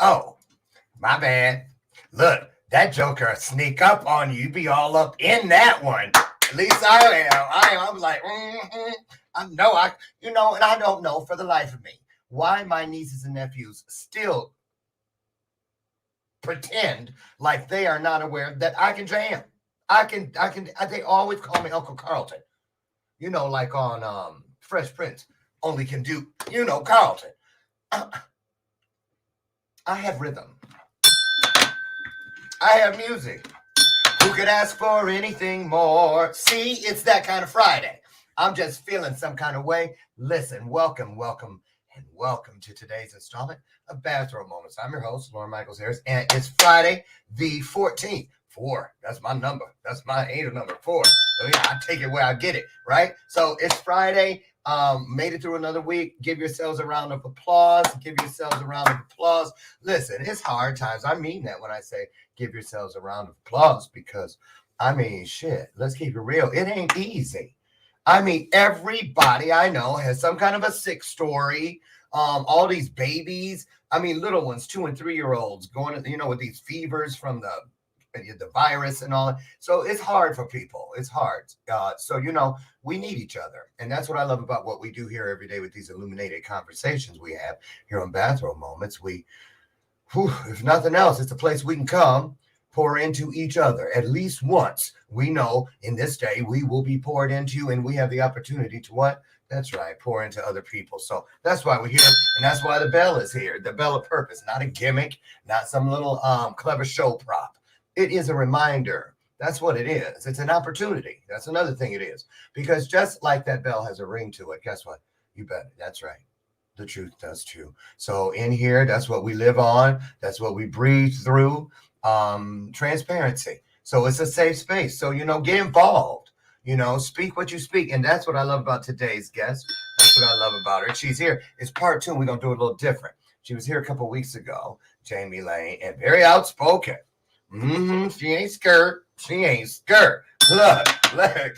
Oh, my bad. Look, that joker sneak up on you. You be all up in that one. At least I am. I was like, and I don't know for the life of me why my nieces and nephews still pretend like they are not aware that I can jam. They always call me Uncle Carlton. Like on Fresh Prince, only can do, Carlton. I have rhythm. I have music. Who could ask for anything more? See, it's that kind of Friday. I'm just feeling some kind of way. Listen, welcome to today's installment of Bathrobe Moments. I'm your host, Lauren Michaels Harris, and it's Friday the 14th. 4, that's my number. That's my angel number, 4. So yeah, I take it where I get it, right? So it's Friday. Made it through another week. Give yourselves a round of applause. Listen, it's hard times. I mean that when I say give yourselves a round of applause because, shit, let's keep it real. It ain't easy. Everybody I know has some kind of a sick story. All these babies, little ones, 2 and 3 year olds going, with these fevers from the virus and all. So it's hard for people. It's hard. So, we need each other. And that's what I love about what we do here every day with these illuminated conversations we have here on Bathrobe Moments. If nothing else, it's a place we can come pour into each other at least once. We know in this day we will be poured into, and we have the opportunity to what? That's right, pour into other people. So that's why we're here, and that's why the bell is here. The bell of purpose, not a gimmick, not some little clever show prop. It is a reminder. That's what it is. It's an opportunity. That's another thing it is. Because just like that bell has a ring to it, guess what? You bet. That's right. The truth does too. So in here, that's what we live on. That's what we breathe through. Transparency. So it's a safe space. So, get involved. Speak what you speak. And that's what I love about today's guest. That's what I love about her. She's here. It's part 2. We're going to do it a little different. She was here a couple of weeks ago, Jaime Laine, and very outspoken. She ain't scared. Look,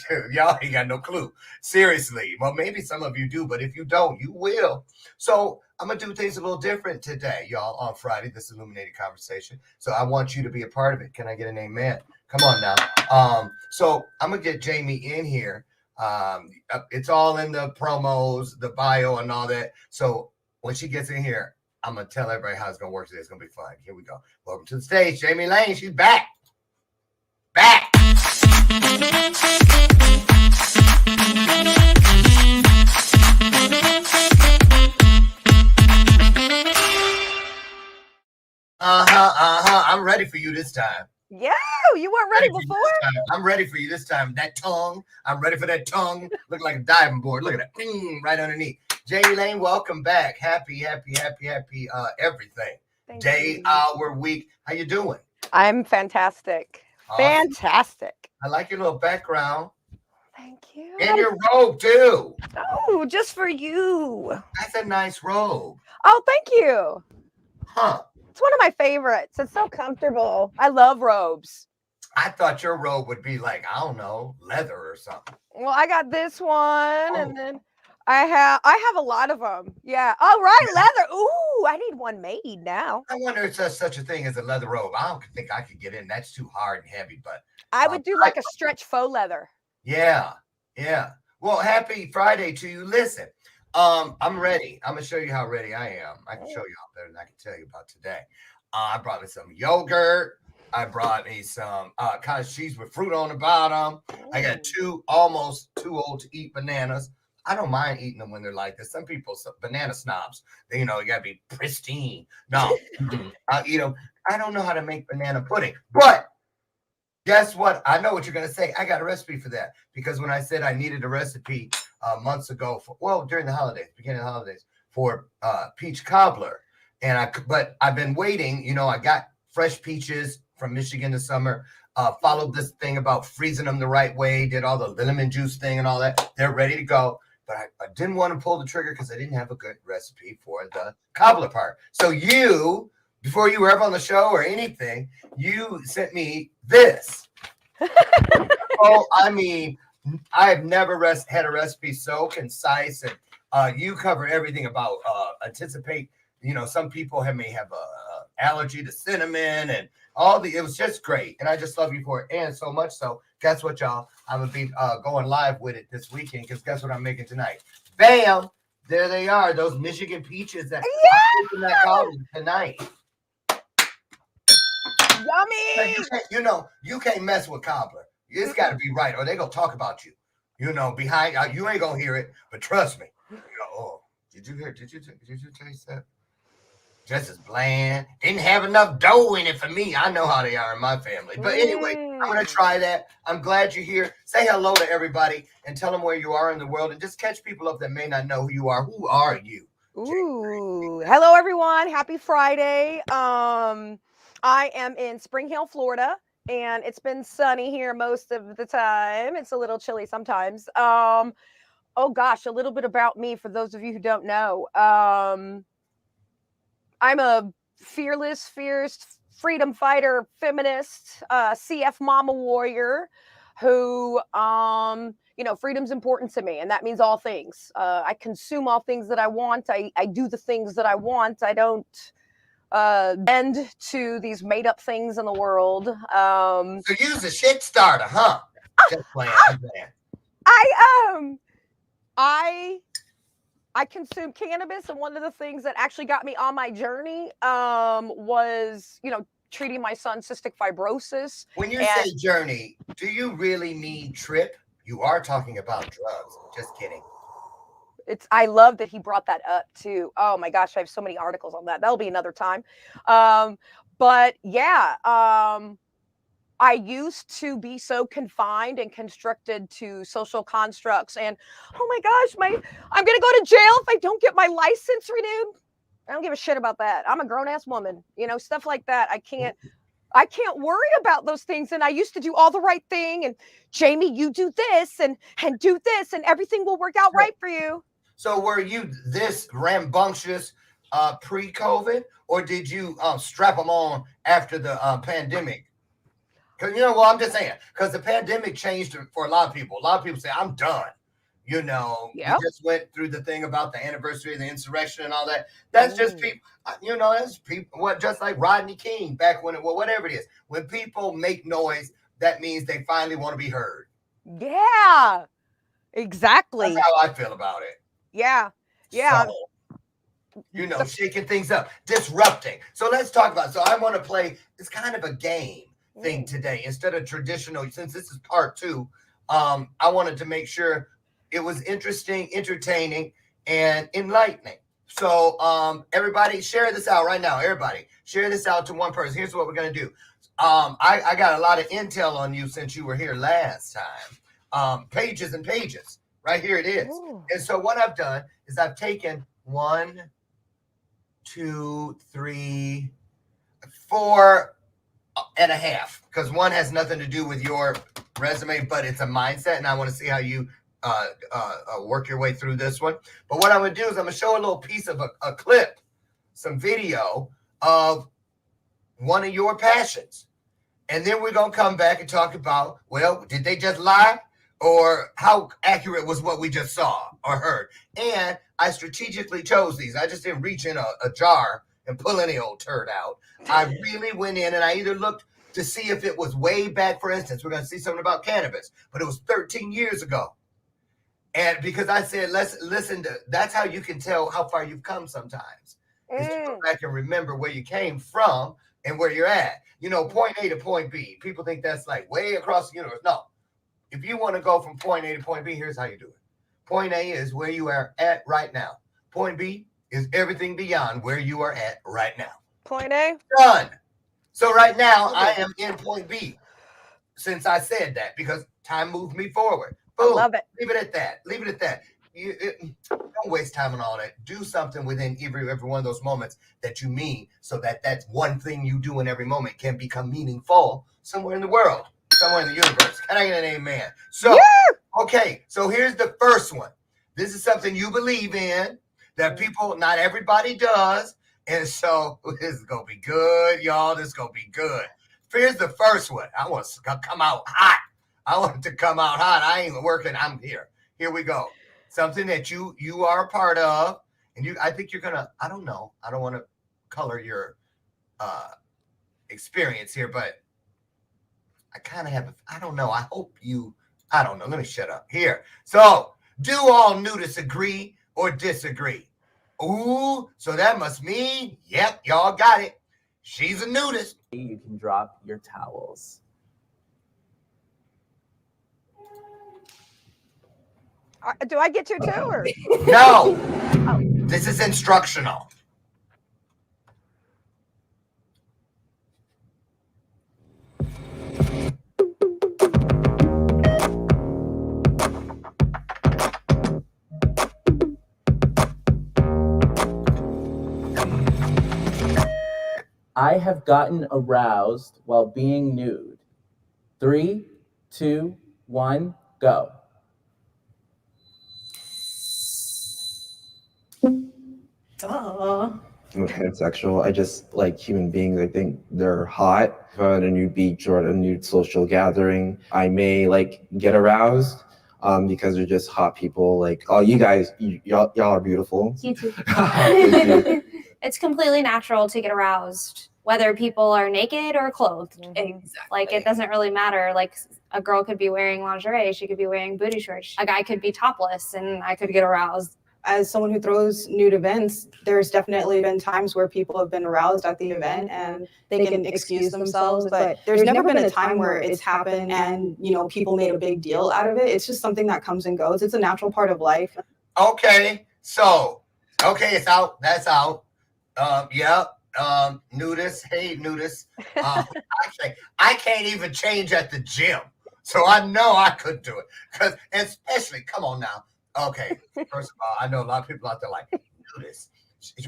dude, y'all ain't got no clue. Seriously. Well, maybe some of you do, but if you don't, you will. So I'm going to do things a little different today, y'all, on Friday, this illuminated conversation. So I want you to be a part of it. Can I get an amen? Come on now. So I'm going to get Jaime in here. It's all in the promos, the bio and all that. So when she gets in here, I'm going to tell everybody how it's going to work today. It's going to be fun. Here we go. Welcome to the stage, Jaime Laine. She's back. Back. I'm ready for you this time. Yeah, you weren't ready before. I'm ready for you this time. That tongue. I'm ready for that tongue. Look like a diving board. Look at that. Right underneath. Jaime Laine, welcome back. Happy everything. Thank Day, you. hour, week. How you doing? I'm fantastic. Awesome. Fantastic. I like your little background. Thank you. And your robe, too. Oh, just for you. That's a nice robe. Oh, thank you. Huh. It's one of my favorites. It's so comfortable. I love robes. I thought your robe would be like, I don't know, leather or something. Well, I got this one, and then I have a lot of them. Yeah. Oh, right, yeah. Leather. Ooh, I need one made now. I wonder if there's such a thing as a leather robe. I don't think I could get in. That's too hard and heavy, but I would do like a stretch faux leather. Yeah. Well, happy Friday to you. Listen, I'm ready. I'm gonna show you how ready I am. I can show you how better than I can tell you about today. I brought me some yogurt. I brought me some cottage cheese with fruit on the bottom. I got 2 almost too old to eat bananas. I don't mind eating them when they're like this. Some people, banana snobs, you gotta be pristine. No, I'll eat them. I don't know how to make banana pudding, but guess what? I know what you're gonna say. I got a recipe for that because when I said I needed a recipe months ago during the holidays, beginning of the holidays, for peach cobbler, but I've been waiting. I got fresh peaches from Michigan this summer. Followed this thing about freezing them the right way. Did all the lemon juice thing and all that. They're ready to go. But I didn't want to pull the trigger because I didn't have a good recipe for the cobbler part. So before you were ever on the show or anything, you sent me this. I've never had a recipe so concise, and you cover everything about anticipate. Some people may have allergy to cinnamon and it was just great. And I just love you for it. And so much so, guess what, y'all? I'm going to be going live with it this weekend because guess what I'm making tonight? Bam! There they are, those Michigan peaches that I'm making that coffee tonight. Yummy! You can't mess with Cobbler. It's got to be right, or they gonna talk about you. Behind you ain't gonna hear it, but trust me. Oh, did you taste that? Just as bland. Didn't have enough dough in it for me. I know how they are in my family. But anyway, I'm gonna try that. I'm glad you're here. Say hello to everybody and tell them where you are in the world, and just catch people up that may not know who you are. Who are you? Ooh, hello everyone. Happy Friday. I am in Spring Hill, Florida, and it's been sunny here most of the time. It's a little chilly sometimes. Oh gosh, a little bit about me for those of you who don't know. I'm a fearless, fierce freedom fighter, feminist, CF mama warrior who freedom's important to me, and that means all things. I consume all things that I want. I do the things that I want. I don't bend to these made up things in the world. So you's a shit starter, huh? Just playing. I consume cannabis, and one of the things that actually got me on my journey was, treating my son cystic fibrosis. When you say journey, do you really mean trip? You are talking about drugs. Just kidding. I love that he brought that up too. Oh my gosh, I have so many articles on that. That'll be another time. But yeah, I used to be so confined and constricted to social constructs, and oh my gosh, I'm gonna go to jail if I don't get my license renewed. I don't give a shit about that. I'm a grown-ass woman, stuff like that. I can't worry about those things. And I used to do all the right thing. And Jaime, you do this and do this, and everything will work out right for you. So were you this rambunctious pre-COVID, or did you strap them on after the pandemic? Because I'm just saying, because the pandemic changed for a lot of people. A lot of people say, I'm done. You just went through the thing about the anniversary of the insurrection and all that. That's just people, that's people, just like Rodney King back when whatever it is. When people make noise, that means they finally want to be heard. Yeah, exactly. That's how I feel about it. Yeah. So, shaking things up, disrupting. So let's talk about it. So I want to play, it's kind of a game thing today. Instead of traditional, since this is part 2, I wanted to make sure it was interesting, entertaining, and enlightening. So everybody share this out right now. Everybody share this out to one person. Here's what we're going to do. I got a lot of intel on you since you were here last time. Pages and pages. Right here it is. Ooh. And so what I've done is I've taken 1, 2, 3, 4 and a half, because one has nothing to do with your resume, but it's a mindset, and I want to see how you work your way through this one. But what I'm going to do is I'm going to show a little piece of a clip, some video of one of your passions. And then we're going to come back and talk about, well, did they just lie? Or how accurate was what we just saw or heard? And I strategically chose these. I just didn't reach in a jar and pull any old turd out. I really went in and I either looked to see if it was way back. For instance, we're going to see something about cannabis, but it was 13 years ago. And because I said, let's listen to, that's how you can tell how far you've come sometimes. Is to go back and remember where you came from and where you're at. Point A to point B. People think that's like way across the universe. No. If you want to go from point A to point B, here's how you do it. Point A is where you are at right now. Point B is everything beyond where you are at right now. Point A. Done. So right now, I am in point B since I said that, because time moved me forward. Boom. I love it. Leave it at that. Leave it at that. Don't waste time on all that. Do something within every one of those moments that you mean, so that that's one thing you do in every moment can become meaningful somewhere in the world. Somewhere in the universe. Can I get an amen? So, okay. So here's the first one. This is something you believe in that people, not everybody does. And so this is going to be good, y'all. This is going to be good. Here's the first one. I want to come out hot. I want it to come out hot. I ain't working. I'm here. Here we go. Something that you are a part of. And I think you're going to, I don't know. I don't want to color your experience here, but I kind of have, I don't know. I hope you, I don't know. Let me shut up here. So, do all nudists agree or disagree? Ooh, so that must mean, yep, y'all got it. She's a nudist. You can drop your towels. Do I get to too? Or? No, this is instructional. I have gotten aroused while being nude. 3, 2, 1, go. Duh. I'm pansexual. I just like human beings. I think they're hot. If I'm at a nude beach or at a nude social gathering, I may like get aroused because they're just hot people. Like, oh, you guys, y'all are beautiful. You too. Thank you. It's completely natural to get aroused, whether people are naked or clothed. Mhm. Like, it doesn't really matter. Like, a girl could be wearing lingerie, she could be wearing booty shorts. A guy could be topless, and I could get aroused. As someone who throws nude events, there's definitely been times where people have been aroused at the event and they can excuse themselves, but there's never been a time where it's happened and, you know, people made a big deal out of it. It's just something that comes and goes. It's a natural part of life. Okay, so, okay, it's out. That's out. Nudist, hey, nudist. Actually, I can't even change at the gym. So I know I could do it. Because, especially, come on now. Okay, first of all, I know a lot of people out there like, nudist.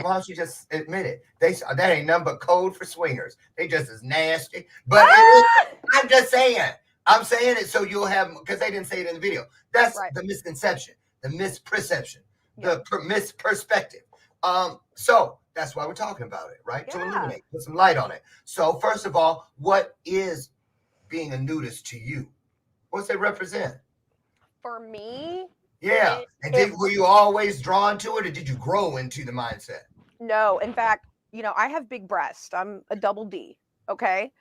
Why don't you just admit it? That ain't nothing but code for swingers. They just as nasty. But I'm just saying. I'm saying it so you'll have, because they didn't say it in the video. That's Right. the misconception, the misperception, the misperspective. So that's why we're talking about it, right? To Yeah. illuminate, put some light on it. So first of all, what is being a nudist to you? What's it represent? For me, Yeah. And were you always drawn to it, or did you grow into the mindset? no. In fact, you know, I have big breasts. I'm a double D. Okay.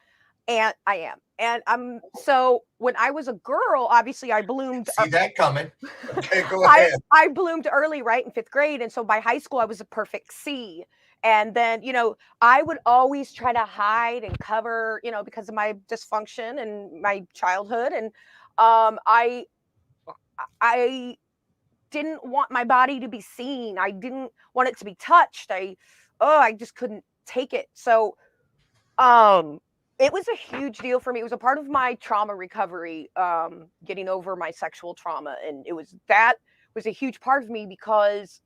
And I am. And so when I was a girl, obviously I bloomed. See that coming. Okay, go ahead. I bloomed early, right, in 5th grade. And so by high school, I was a perfect C. And then, you know, I would always try to hide and cover, you know, because of my dysfunction and my childhood. And I didn't want my body to be seen. I didn't want it to be touched. I just couldn't take it. So it was a huge deal for me. It was a part of my trauma recovery, getting over my sexual trauma. And that was a huge part of me because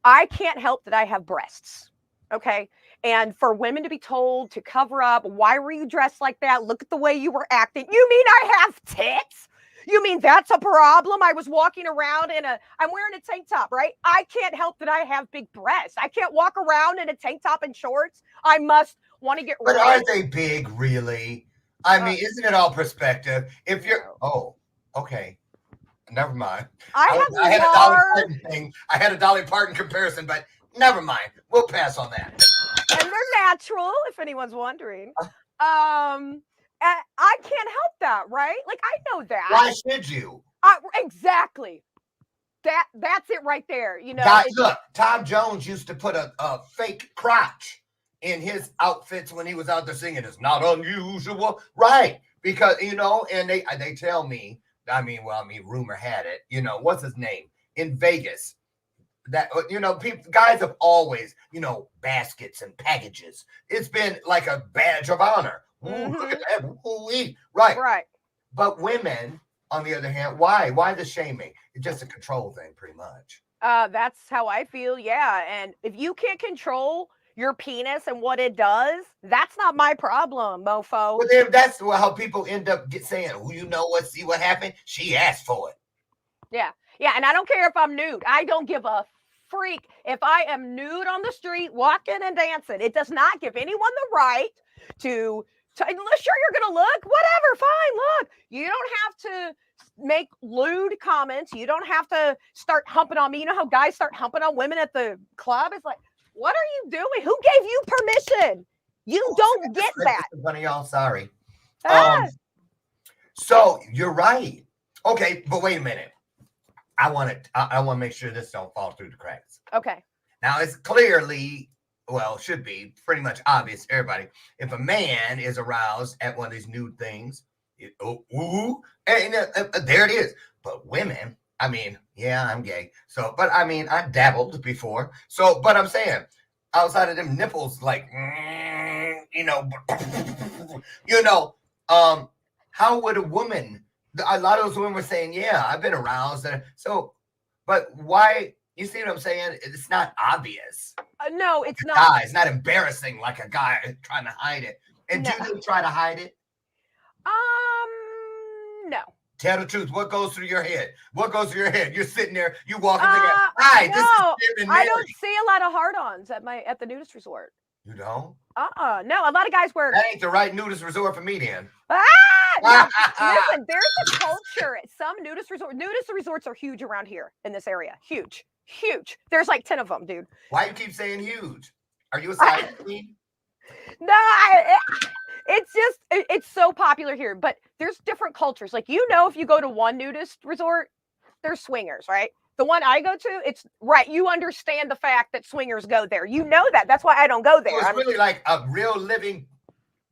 I can't help that I have breasts. Okay. And for women to be told to cover up, why were you dressed like that? Look at the way you were acting. You mean I have tits? You mean that's a problem? I was walking around I'm wearing a tank top, right? I can't help that I have big breasts. I can't walk around in a tank top and shorts. I must want to get But rid aren't they big, really? I mean, isn't it all perspective? If you're, okay, never mind. I had a Dolly Parton thing. I had a Dolly Parton comparison, but never mind. We'll pass on that. And they're natural, if anyone's wondering. I can't help that, right? Like, I know that. Why should you? Exactly. That's it right there. You know, Look, Tom Jones used to put a fake crotch in his outfits when he was out there singing. It's not unusual, right? Because, you know, and they tell me, rumor had it, you know, what's his name in Vegas, that, you know, guys have always, you know, baskets and packages. It's been like a badge of honor. Ooh, look at that. Ooh, right. But women, on the other hand, why the shaming? It's just a control thing, pretty much. That's how I feel. Yeah. And if you can't control your penis and what it does, that's not my problem, mofo. Well, that's how people end up saying, "Oh, you know what? See what happened? She asked for it." Yeah. And I don't care if I'm nude. I don't give a freak if I am nude on the street, walking and dancing. It does not give anyone the right to sure you're gonna look, whatever, fine, look. You don't have to make lewd comments. You don't have to start humping on me. You know how guys start humping on women at the club? It's like, what are you doing? Who gave you permission? You don't get that. One of y'all, sorry. Ah, So you're right. Okay, but wait a minute. I want to make sure this don't fall through the cracks. okay. Now it's clearly, well, should be pretty much obvious to everybody. If a man is aroused at one of these nude things, and there it is. But women, I mean, yeah, I'm gay. So, but I mean, I dabbled before. So, but I'm saying, outside of them nipples, like, how would a woman? A lot of those women were saying, "Yeah, I've been aroused." So, but why? You see what I'm saying? It's not obvious. No, it's not. Guy, it's not embarrassing like a guy trying to hide it. And No. do you try to hide it? No. Tell the truth. What goes through your head? What goes through your head? You're sitting there. You walking together. Hi, no, this is Jim and I Mary. don't see a lot of hard-ons at the nudist resort. You don't? No, a lot of guys wear. That ain't the right nudist resort for me, then. No, listen, there's a culture at some nudist resorts. Nudist resorts are huge around here in this area. Huge. There's like 10 of them, dude. Why you keep saying huge? Are you a size queen? No, it's so popular here, but there's different cultures. Like, if you go to one nudist resort, there's swingers, right? The one I go to, it's right. You understand the fact that swingers go there. You know that. That's why I don't go there. So it's really like a real living.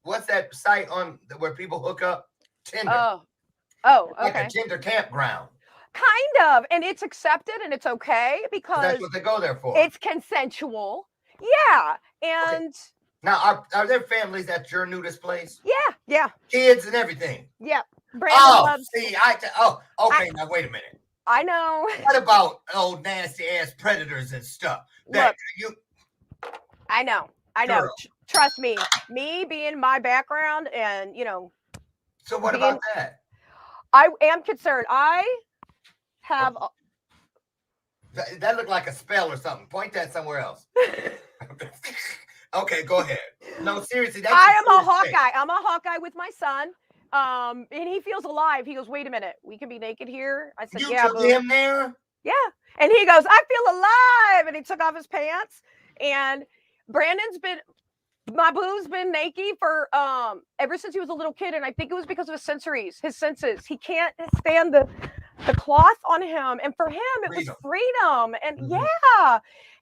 What's that site on where people hook up? Tinder. Oh, Like okay. a Tinder campground. Kind of, and it's accepted and it's okay because That's what they go there for. it's consensual. Yeah, and Now, are there families at your nudist place? yeah, Kids and everything. yeah. Brandon loves. See, okay. Now wait a minute. I know. What about old nasty ass predators and stuff? I know. Girl. Trust me. Me being my background, and So what about that? I am concerned. I have. That looked like a spell or something. Point that somewhere else. Okay, go ahead. No, seriously, that's I am a serious thing. Hawkeye. I'm a Hawkeye with my son. And he feels alive. He goes, "Wait a minute, we can be naked here." I said, You "Yeah, took boo." him there? Yeah. And he goes, "I feel alive." And he took off his pants. And my boo's been naked for ever since he was a little kid. And I think it was because of his senses. He can't stand the cloth on him. And for him, it was freedom. And yeah.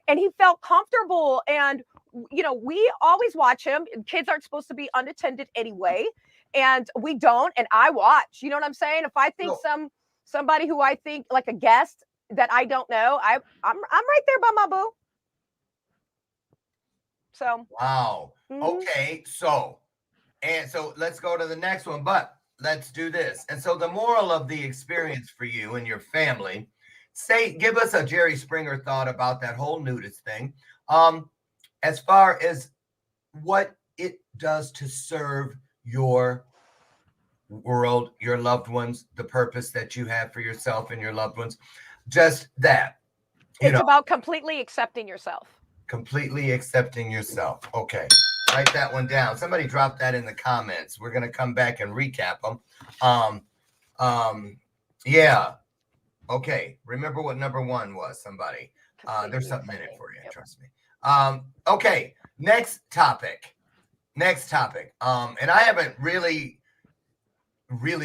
And he felt comfortable. And we always watch him. Kids aren't supposed to be unattended anyway. And we don't. And I watch. You know what I'm saying? If I think somebody who I think like a guest that I don't know, I'm right there by my boo. So Wow. Okay. So let's go to the next one, but let's do this. And so the moral of the experience for you and your family, give us a Jerry Springer thought about that whole nudist thing. As far as what it does to serve your world, your loved ones, the purpose that you have for yourself and your loved ones, just that. It's about completely accepting yourself. Completely accepting yourself. Okay. Write that one down. Somebody drop that in the comments. We're going to come back and recap them. Yeah. Okay. Remember what number one was, somebody. There's something in it for you. Yep. Trust me. Okay. Next topic. And I haven't really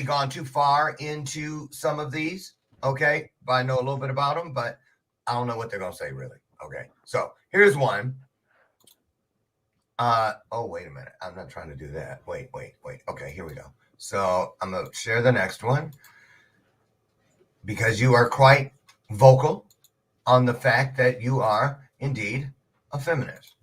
gone too far into some of these. Okay. But I know a little bit about them, but I don't know what they're going to say really. Okay. So here's one. Wait a minute. I'm not trying to do that. Wait. Okay, here we go. So I'm going to share the next one because you are quite vocal on the fact that you are indeed a feminist.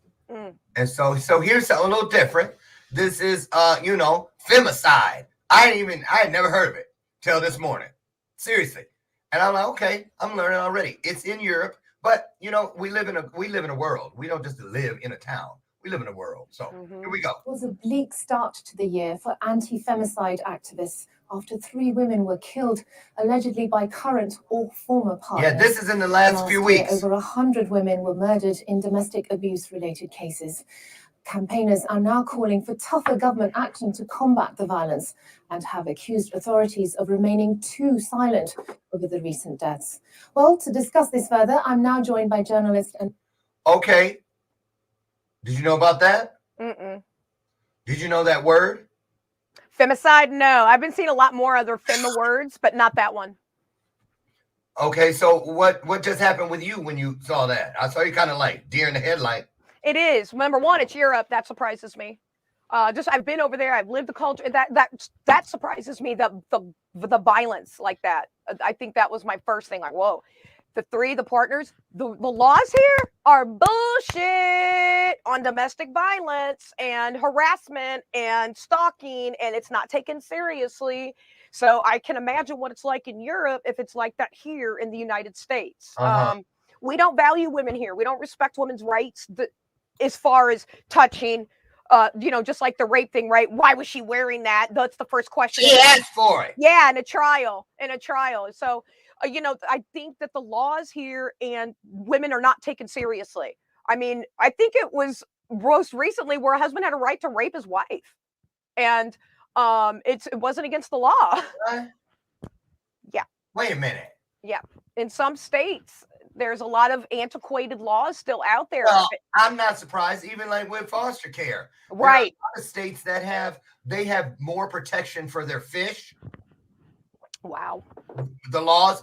And so here's something a little different. This is, femicide. I had never heard of it till this morning. Seriously. And I'm like, okay, I'm learning already. It's in Europe, but we live in a world. We don't just live in a town. We live in a world. So here we go. It was a bleak start to the year for anti-femicide activists after 3 women were killed, allegedly by current or former partners. Yeah, this is in the last few weeks. Over 100 women were murdered in domestic abuse-related cases. Campaigners are now calling for tougher government action to combat the violence and have accused authorities of remaining too silent over the recent deaths. Well, to discuss this further, I'm now joined by journalist and... Okay. Did you know about that? Did you know that word? Femicide? No, I've been seeing a lot more other fema words, but not that one. Okay, so what just happened with you when you saw that? I saw you kind of like deer in the headlight. It is. Number one, it's Europe. That surprises me. Just I've been over there. I've lived the culture. That surprises me. The violence like that. I think that was my first thing. Like, whoa. The partners. The laws here are bullshit on domestic violence and harassment and stalking, and it's not taken seriously. So I can imagine what it's like in Europe if it's like that here in the United States. We don't value women here. We don't respect women's rights. As far as touching, just like the rape thing, right? Why was she wearing that? That's the first question. She asked for it. Yeah, in a trial. So, I think that the laws here and women are not taken seriously. I mean, I think it was most recently where a husband had a right to rape his wife, and it wasn't against the law. What? Yeah. Wait a minute. Yeah, in some states. There's a lot of antiquated laws still out there. Well, I'm not surprised, even like with foster care. Right. There are a lot of states that have more protection for their fish. Wow. The laws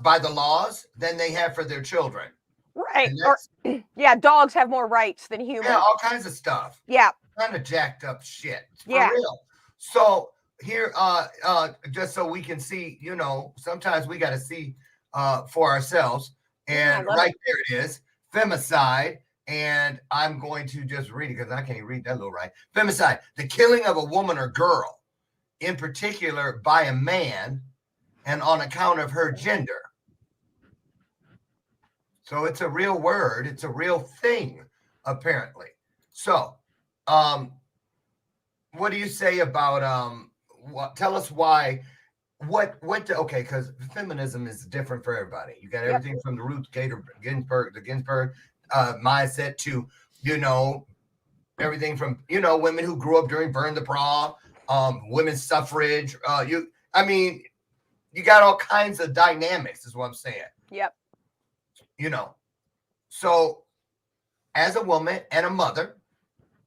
than they have for their children. Right. Yeah, dogs have more rights than humans. Yeah, all kinds of stuff. Yeah. Kind of jacked up shit. For yeah. real. So here, just so we can see, sometimes we got to see for ourselves. And right there it is, femicide. And I'm going to just read it because I can't read that little right. Femicide, the killing of a woman or girl, in particular by a man, and on account of her gender. So it's a real word. It's a real thing, apparently. So, what do you say about tell us why? Okay, because feminism is different for everybody. You got everything from the Ruth Ginsburg mindset to, everything from, women who grew up during Burn the Bra, women's suffrage. You got all kinds of dynamics, is what I'm saying. Yep. So as a woman and a mother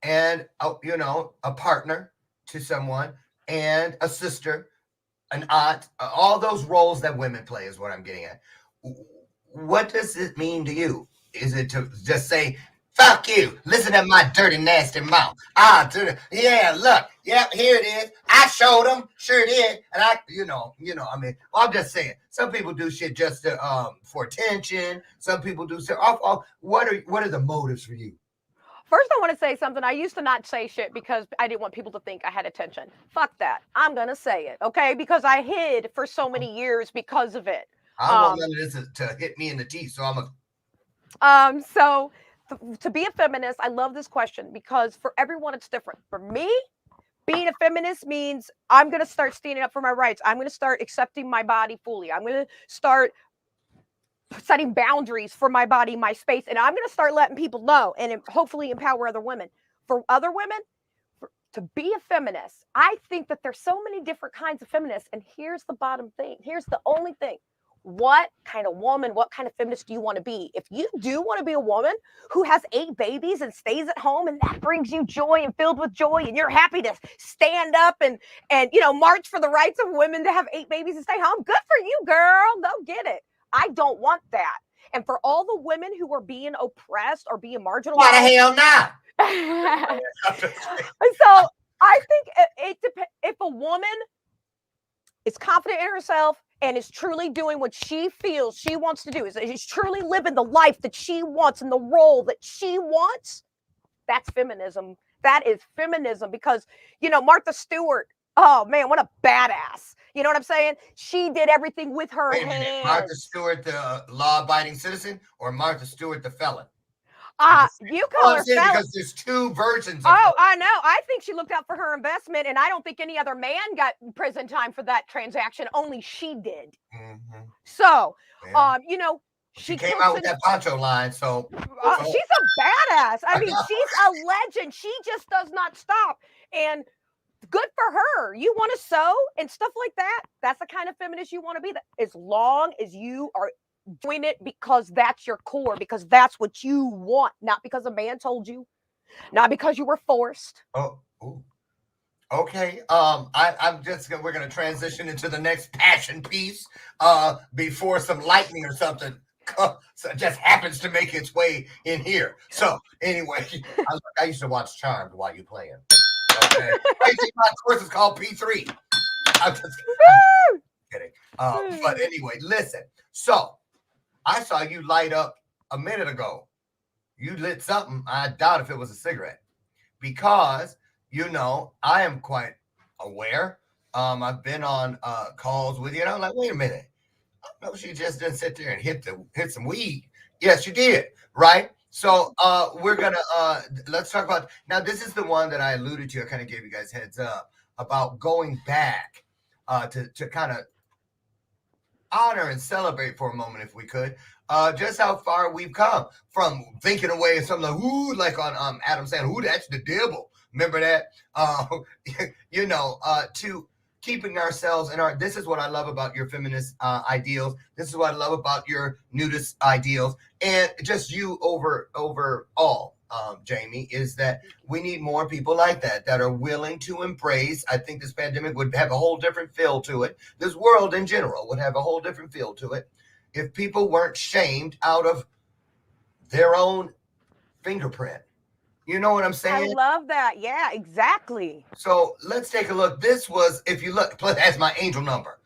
and, a partner to someone and a sister, an aunt, all those roles that women play is what I'm getting at. What does it mean to you? Is it to just say, fuck you, listen to my dirty, nasty mouth? Yeah, look, yep, here it is. I showed them, sure did. And I'm just saying, some people do shit just to, for attention. Some people do shit. What are the motives for you? First, I want to say something. I used to not say shit because I didn't want people to think I had attention. Fuck that. I'm going to say it, okay? Because I hid for so many years because of it. I don't want none of this to hit me in the teeth, so I'm So to be a feminist, I love this question because for everyone, it's different. For me, being a feminist means I'm going to start standing up for my rights. I'm going to start accepting my body fully. I'm going to start setting boundaries for my body, my space, and I'm going to start letting people know and hopefully empower other women. For other women, to be a feminist, I think that there's so many different kinds of feminists, and here's the bottom thing. Here's the only thing. What kind of woman, what kind of feminist do you want to be? If you do want to be a woman who has 8 babies and stays at home and that brings you joy and filled with joy and you're happy to stand up and march for the rights of women to have 8 babies and stay home, good for you, girl. Go get it. I don't want that. And for all the women who are being oppressed or being marginalized. Why the hell not? So I think it depends. If a woman is confident in herself and is truly doing what she feels she wants to do, is truly living the life that she wants and the role that she wants, that's feminism. That is feminism because, Martha Stewart, oh man, what a badass. You know what I'm saying? She did everything with her hands. Martha Stewart, the law-abiding citizen, or Martha Stewart, the felon? You call her felon. Because there's 2 versions of her. I know. I think she looked out for her investment, and I don't think any other man got prison time for that transaction. Only she did. Mm-hmm. So, she came out with that poncho line, so. She's a badass. I mean, she's a legend. She just does not stop. And good for her. You want to sew and stuff like that. That's the kind of feminist you want to be. As long as you are doing it because that's your core, because that's what you want, not because a man told you, not because you were forced. Oh, ooh. Okay. We're gonna transition into the next passion piece. Before some lightning or something so it just happens to make its way in here. So anyway, I used to watch Charmed while you playing. Okay. My course is called P3. I'm kidding. But anyway, listen. So I saw you light up a minute ago. You lit something. I doubt if it was a cigarette, because I am quite aware. I've been on calls with you, and I'm like, wait a minute. No, she just didn't sit there and hit some weed. Yes, you did, right? So we're gonna let's talk about now. This is the one that I alluded to. I kind of gave you guys heads up about going back to kind of honor and celebrate for a moment, if we could, just how far we've come from thinking away something like, ooh, like on Adam saying, ooh, that's the devil. Remember that? To keeping ourselves in this is what I love about your feminist ideals. This is what I love about your nudist ideals, and just you overall, Jaime, is that we need more people like that are willing to embrace. I think this pandemic would have a whole different feel to it. This world in general would have a whole different feel to it if people weren't shamed out of their own fingerprint. You know what I'm saying? I love that. Yeah, exactly. So let's take a look. This was, if you look, plus has my angel number.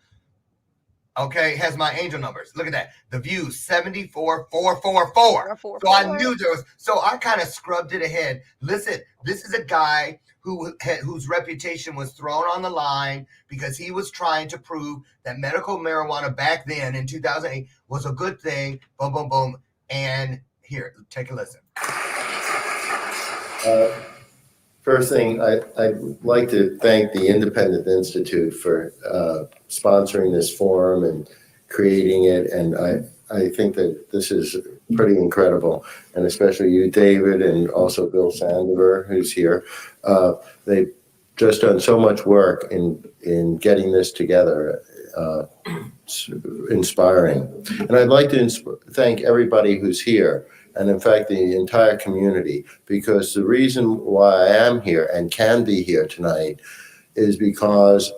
Okay, has my angel numbers. Look at that. The views 74,444. So I knew there was. So I kind of scrubbed it ahead. Listen, this is a guy whose reputation was thrown on the line because he was trying to prove that medical marijuana back then in 2008 was a good thing. Boom, boom, boom. And here, take a listen. First thing, I'd like to thank the Independent Institute for sponsoring this forum and creating it. And I think that this is pretty incredible. And especially you, David, and also Bill Sandover, who's here. They've just done so much work in getting this together. Inspiring. And I'd like to thank everybody who's here, and in fact the entire community, because the reason why I am here and can be here tonight is because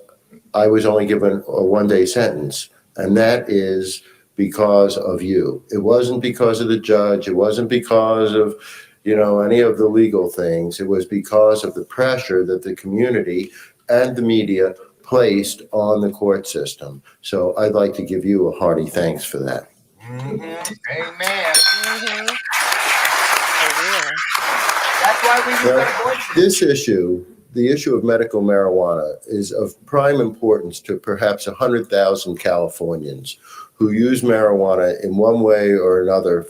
I was only given a one-day sentence, and that is because of you. It wasn't because of the judge. It wasn't because of any of the legal things. It was because of the pressure that the community and the media placed on the court system. So I'd like to give you a hearty thanks for that. Mm-hmm. Amen. Mm-hmm. That's why we use our voices. This issue, the issue of medical marijuana, is of prime importance to perhaps 100,000 Californians who use marijuana in one way or another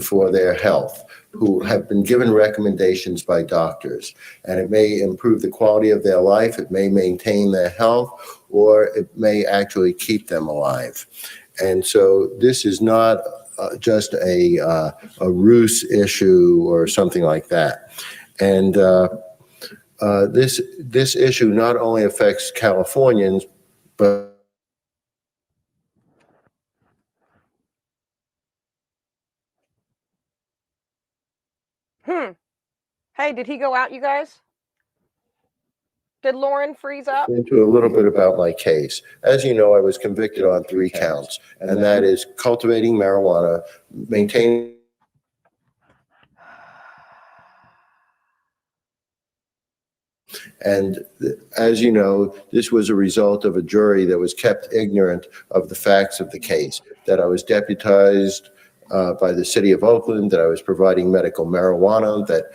for their health, who have been given recommendations by doctors, and it may improve the quality of their life, it may maintain their health, or it may actually keep them alive. And so this is not just a ruse issue or something like that. And this issue not only affects Californians, but Hey, did he go out, you guys? Did Lauren freeze up? Into a little bit about my case. As you know, I was convicted on 3 counts, and that is cultivating marijuana, maintaining. And as you know, this was a result of a jury that was kept ignorant of the facts of the case, that I was deputized by the city of Oakland, that I was providing medical marijuana, that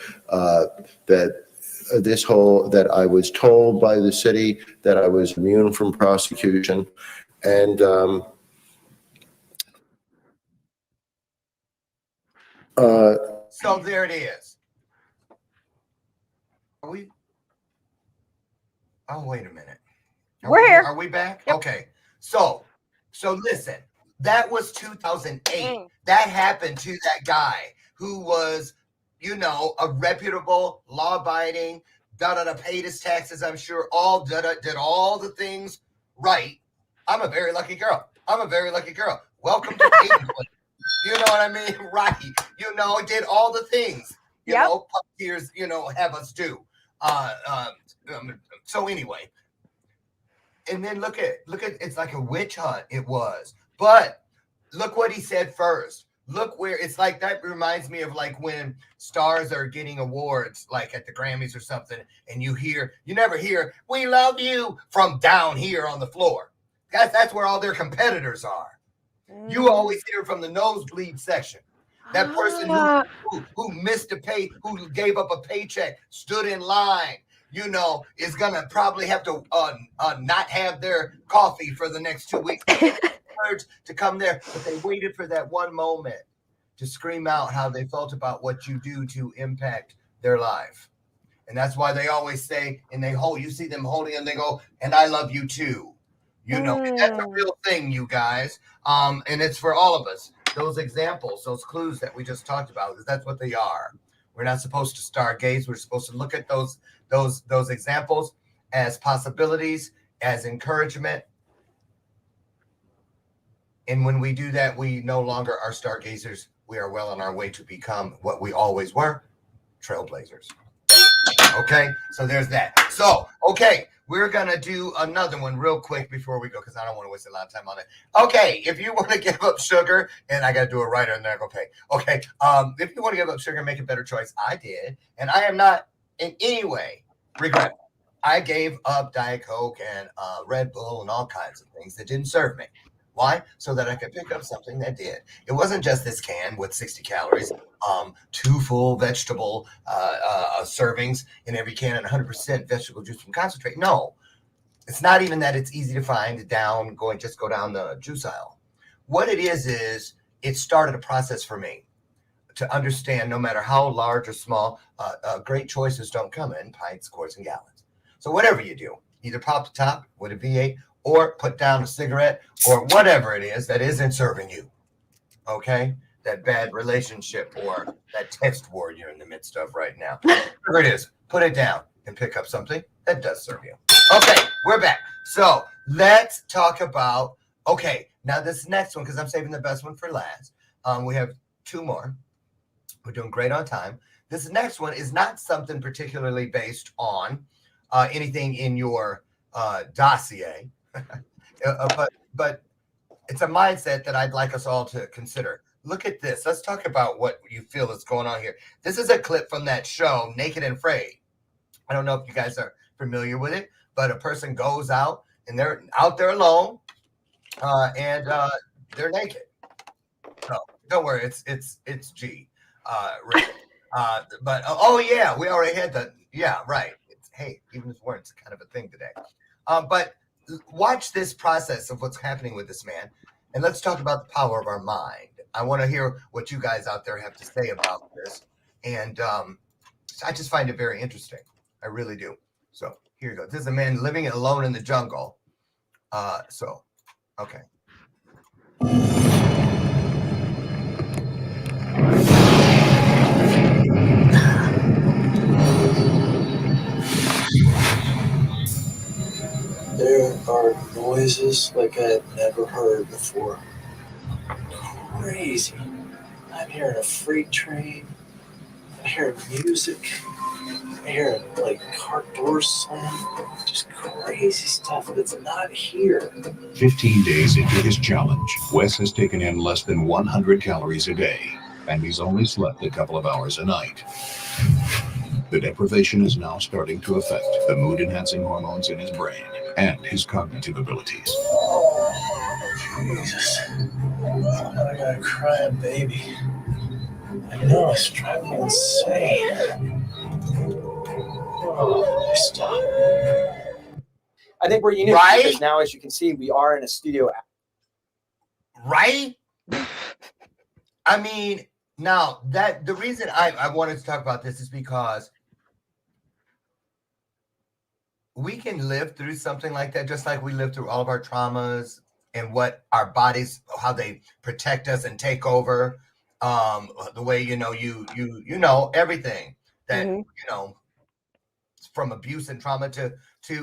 I was told by the city that I was immune from prosecution. And so there it is. Are we? Oh, wait a minute. We're here. Are we back? Yep. Okay. So listen, that was 2008. That happened to that guy who was, a reputable, law-abiding, paid his taxes, I'm sure, did all the things right. I'm a very lucky girl. Welcome to England. You know what I mean? Right. Did all the things, puppeteers, have us do. So anyway, and then look at it's like a witch hunt. It was, but look what he said first. Look where it's like that reminds me of like when stars are getting awards, like at the Grammys or something, and you never hear "We love you" from down here on the floor. That's where all their competitors are. You always hear from the nosebleed section. That person who missed who gave up a paycheck, stood in line, is gonna probably have to not have their coffee for the next 2 weeks. To come there, but they waited for that one moment to scream out how they felt about what you do to impact their life. And that's why they always say, and you see them holding and they go, and I love you too. And that's a real thing, you guys. And it's for all of us. Those examples, those clues that we just talked about, because that's what they are. We're not supposed to stargaze. We're supposed to look at those examples as possibilities, as encouragement. And when we do that, we no longer are stargazers. We are well on our way to become what we always were, trailblazers. Okay, so there's that. So, okay, we're going to do another one real quick before we go, because I don't want to waste a lot of time on it. Okay, if you want to give up sugar, and I got to do it right, and then I go pay. Okay, if you want to give up sugar, make a better choice. I did, and I am not in any way regretful. I gave up Diet Coke and Red Bull and all kinds of things that didn't serve me. Why? So that I could pick up something that did. It wasn't just this can with 60 calories, 2 full vegetable servings in every can and 100% vegetable juice from concentrate. No, it's not even that it's easy to find go down the juice aisle. What it is it started a process for me to understand no matter how large or small, great choices don't come in pints, quarts, and gallons. So whatever you do, either pop the top with a V8 or put down a cigarette or whatever it is that isn't serving you, okay? That bad relationship or that text war you're in the midst of right now. Whatever it is, put it down and pick up something that does serve you. Okay, we're back. So let's talk about, now this next one, because I'm saving the best one for last. We have 2 more. We're doing great on time. This next one is not something particularly based on anything in your dossier. But it's a mindset that I'd like us all to consider. Look at this. Let's talk about what you feel is going on here. This is a clip from that show, Naked and Afraid. I don't know if you guys are familiar with it, but a person goes out and they're out there alone, and they're naked. So don't worry, it's G. But yeah, we already had the right. Even if words kind of a thing today. But watch this process of what's happening with this man, and let's talk about the power of our mind. I want to hear what you guys out there have to say about this, and I just find it very interesting. I really do. So here you go. This is a man living alone in the jungle. Okay. There are noises like I've never heard before. Crazy. I'm hearing a freight train. I'm hearing music. I'm hearing like car doors slam. Just crazy stuff that's not here. 15 days into his challenge, Wes has taken in less than 100 calories a day, and he's only slept a couple of hours a night. The deprivation is now starting to affect the mood-enhancing hormones in his brain and his cognitive abilities. Jesus. I got a crying baby. I know it's driving me insane. Oh, stop. I think we're unique because now, as you can see, we are in a studio. Right? I mean, now that the reason I wanted to talk about this is because we can live through something like that, just like we live through all of our traumas and what our bodies, how they protect us and take over. The way, you know, everything that, from abuse and trauma to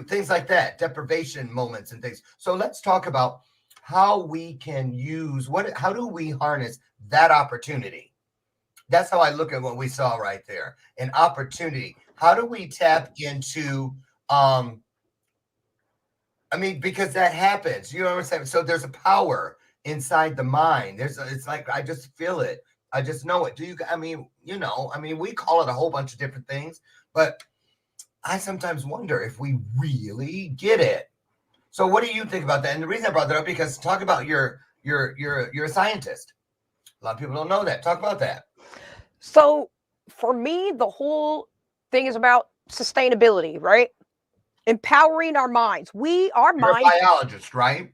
things like that, deprivation moments and things. So let's talk about how we can use how do we harness that opportunity? That's how I look at what we saw right there. An opportunity. How do we tap into I mean, because that happens. You know what I'm saying? So there's a power inside the mind. It's like I just feel it. I just know it. I mean, we call it a whole bunch of different things, but I sometimes wonder if we really get it. So what do you think about that? And the reason I brought that up because talk about you're a scientist. A lot of people don't know that. Talk about that. So for me, the whole thing is about sustainability, right? Empowering our minds. You're a biologist, right?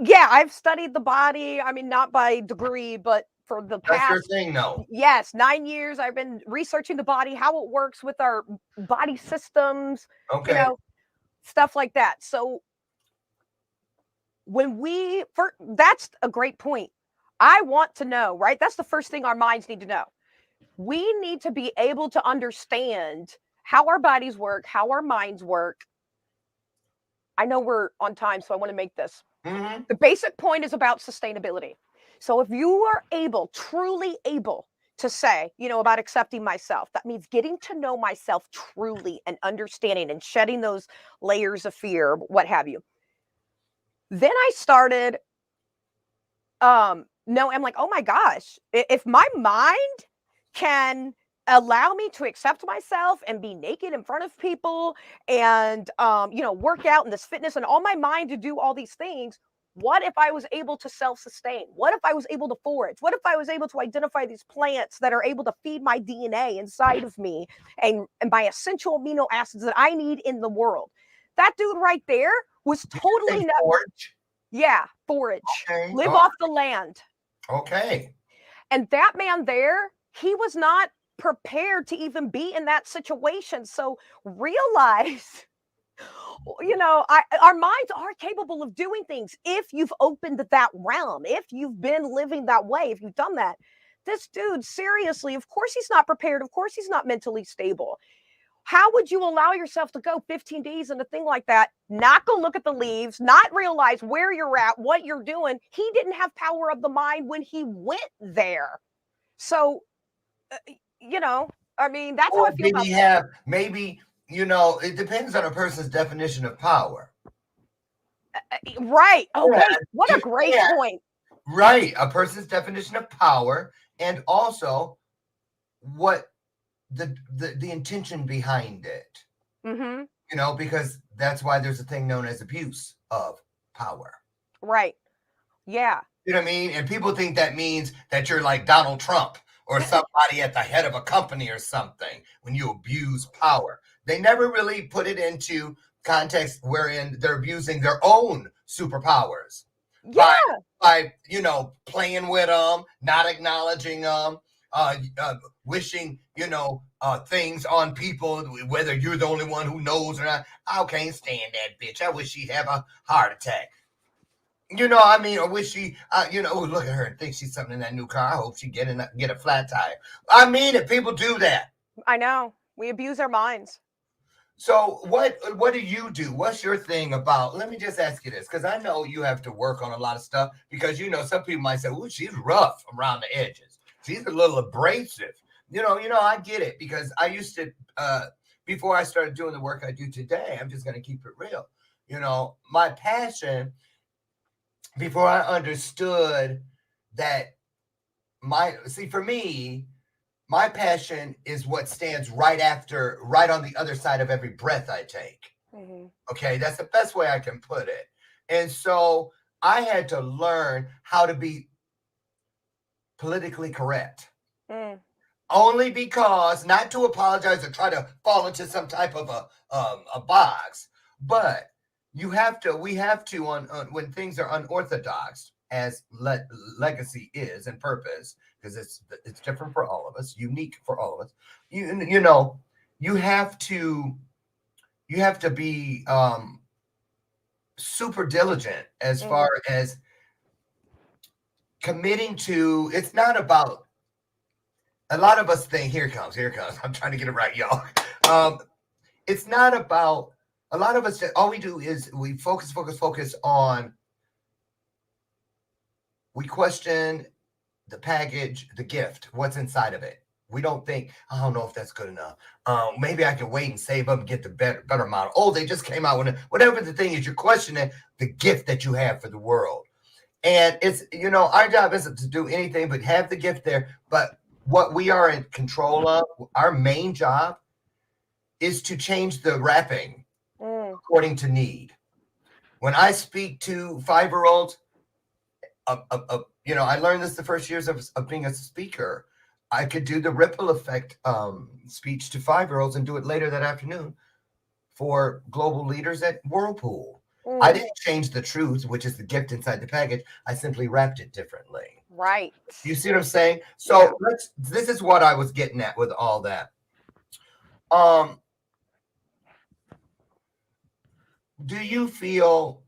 Yeah, I've studied the body. I mean, not by degree, but for the past. That's your thing, though. Yes, 9 years. I've been researching the body, how it works with our body systems. Okay. Stuff like that. So that's a great point. I want to know, right? That's the first thing our minds need to know. We need to be able to understand how our bodies work, how our minds work. I know we're on time, so I want to make this. Mm-hmm. The basic point is about sustainability. So if you are truly able to say, about accepting myself, that means getting to know myself truly and understanding and shedding those layers of fear, what have you. Then I started, I'm like, oh my gosh, if my mind can allow me to accept myself and be naked in front of people and, work out in this fitness and all my mind to do all these things, what if I was able to self-sustain? What if I was able to forage? What if I was able to identify these plants that are able to feed my DNA inside of me and my essential amino acids that I need in the world? That dude right there was totally not. Forage? Yeah, forage. Okay. Live off the land. Okay. And that man there, he was not prepared to even be in that situation. So realize, our minds are capable of doing things if you've opened that realm, if you've been living that way, if you've done that. This dude, seriously, of course he's not prepared. Of course he's not mentally stable. How would you allow yourself to go 15 days in a thing like that, not go look at the leaves, not realize where you're at, what you're doing? He didn't have power of the mind when he went there. So, I mean, that's how I feel about that. Maybe, it depends on a person's definition of power. Right. Okay. Yeah. What a great point. Right. A person's definition of power and also what the intention behind it. Mm-hmm. Because that's why there's a thing known as abuse of power. Right. Yeah. You know what I mean? And people think that means that you're like Donald Trump or somebody at the head of a company or something when you abuse power. They never really put it into context wherein they're abusing their own superpowers. Yeah. By playing with them, not acknowledging them, wishing, things on people, whether you're the only one who knows or not. I can't stand that bitch. I wish she'd have a heart attack. I wish she, look at her and think she's something in that new car. I hope she get a flat tire. I mean it. People do that. I know. We abuse our minds. So what do you do? What's your thing about? Let me just ask you this, because I know you have to work on a lot of stuff. Because some people might say, "Ooh, she's rough around the edges. She's a little abrasive." I get it because I used to. Before I started doing the work I do today, I'm just going to keep it real. My passion. Before I understood that for me, my passion is what stands right on the other side of every breath I take. Mm-hmm. Okay, that's the best way I can put it. And so I had to learn how to be politically correct. Only because, not to apologize or try to fall into some type of a box, but we have to on when things are unorthodox, as legacy is and purpose, because it's different for all of us, unique for all of us. You have to be super diligent as far as committing to. It's not about. A lot of us think, here comes. I'm trying to get it right, y'all. It's not about. A lot of us, all we do is we focus on, we question the package, the gift, what's inside of it. We don't think, I don't know if that's good enough. Maybe I can wait and save up and get the better model. Oh, they just came out with it. Whatever the thing is, you're questioning the gift that you have for the world. And it's, our job isn't to do anything but have the gift there. But what we are in control of, our main job is to change the wrapping according to need. When I speak to 5-year-olds, I learned this the first years of being a speaker. I could do the ripple effect speech to 5-year-olds and do it later that afternoon for global leaders at Whirlpool. I didn't change the truth, which is the gift inside the package. I simply wrapped it differently. Right. You see what I'm saying? So this is what I was getting at with all that. Do you feel